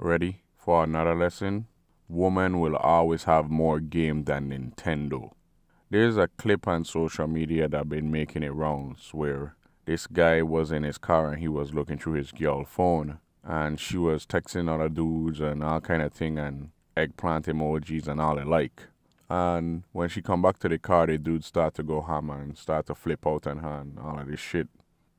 Ready for another lesson? Women will always have more game than Nintendo. There's a clip on social media that been making it rounds where this guy was in his car and he was looking through his girl phone and she was texting other dudes and all kind of thing and eggplant emojis and all the like. And when she come back to the car, the dudes start to go hammer and start to flip out on her and all of this shit.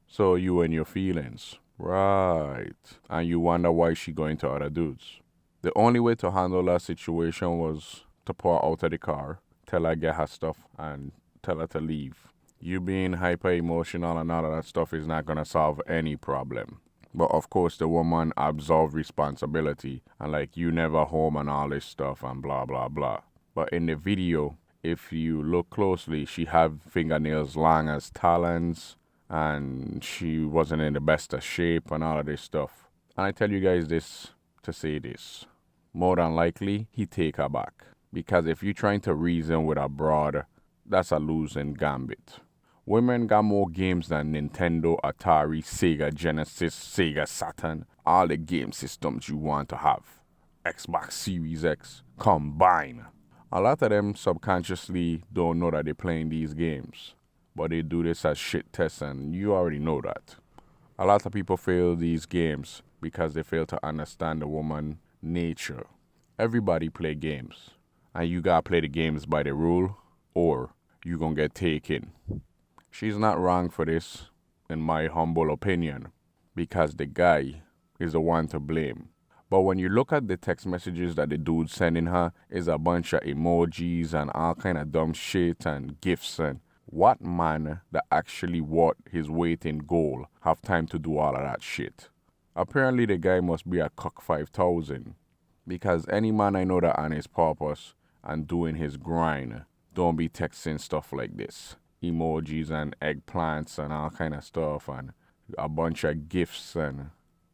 So you and your feelings. Right. And you wonder why she going to other dudes. The only way to handle that situation was to pour her out of the car, tell her get her stuff, and tell her to leave. You being hyper emotional and all of that stuff is not gonna solve any problem. But of course the woman absolved responsibility and like you never home and all this stuff and blah blah blah. But in the video, if you look closely, she had fingernails long as talons and she wasn't in the best of shape and all of this stuff. And I tell you guys this to say this. More than likely, he take her back. Because if you're trying to reason with a broad, that's a losing gambit. Women got more games than Nintendo, Atari, Sega Genesis, Sega Saturn, all the game systems you want to have. Xbox Series X, combine. A lot of them subconsciously don't know that they're playing these games. But they do this as shit tests and you already know that. A lot of people fail these games because they fail to understand the woman nature. Everybody play games. And you gotta play the games by the rule or you gonna get taken. She's not wrong for this, in my humble opinion, because the guy is the one to blame. But when you look at the text messages that the dude's sending her, is a bunch of emojis and all kind of dumb shit and gifts and what man that actually worth his weight in gold have time to do all of that shit? Apparently the guy must be a cock 5,000 because any man I know that on his purpose and doing his grind don't be texting stuff like this. Emojis and eggplants and all kind of stuff and a bunch of gifts and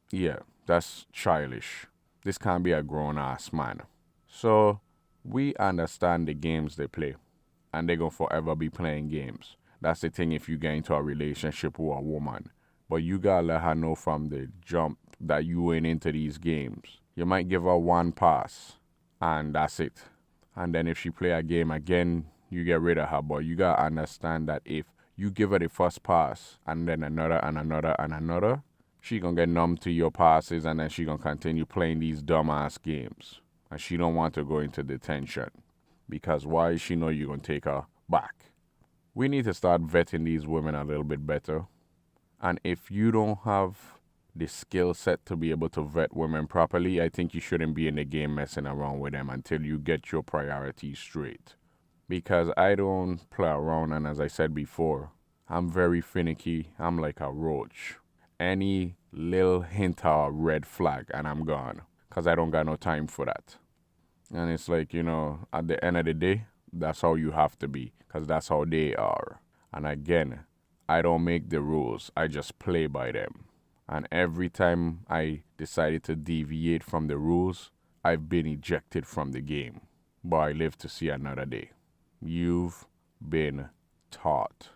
yeah, that's childish. This can't be a grown-ass man. So we understand the games they play and they're going to forever be playing games. That's the thing if you get into a relationship with a woman. But you got to let her know from the jump that you ain't into these games. You might give her one pass and that's it. And then if she play a game again, you get rid of her. But you got to understand that if you give her the first pass and then another and another and another, she going to get numb to your passes and then she going to continue playing these dumbass games. And she don't want to go into detention. Because why? She know you're going to take her back. We need to start vetting these women a little bit better. And if you don't have the skill set to be able to vet women properly, I think you shouldn't be in the game messing around with them until you get your priorities straight. Because I don't play around, and as I said before, I'm very finicky. I'm like a roach. Any little hint of a red flag and I'm gone. Because I don't got no time for that. And it's like, at the end of the day, that's how you have to be. Because that's how they are. And again, I don't make the rules. I just play by them. And every time I decided to deviate from the rules, I've been ejected from the game. But I live to see another day. You've been taught.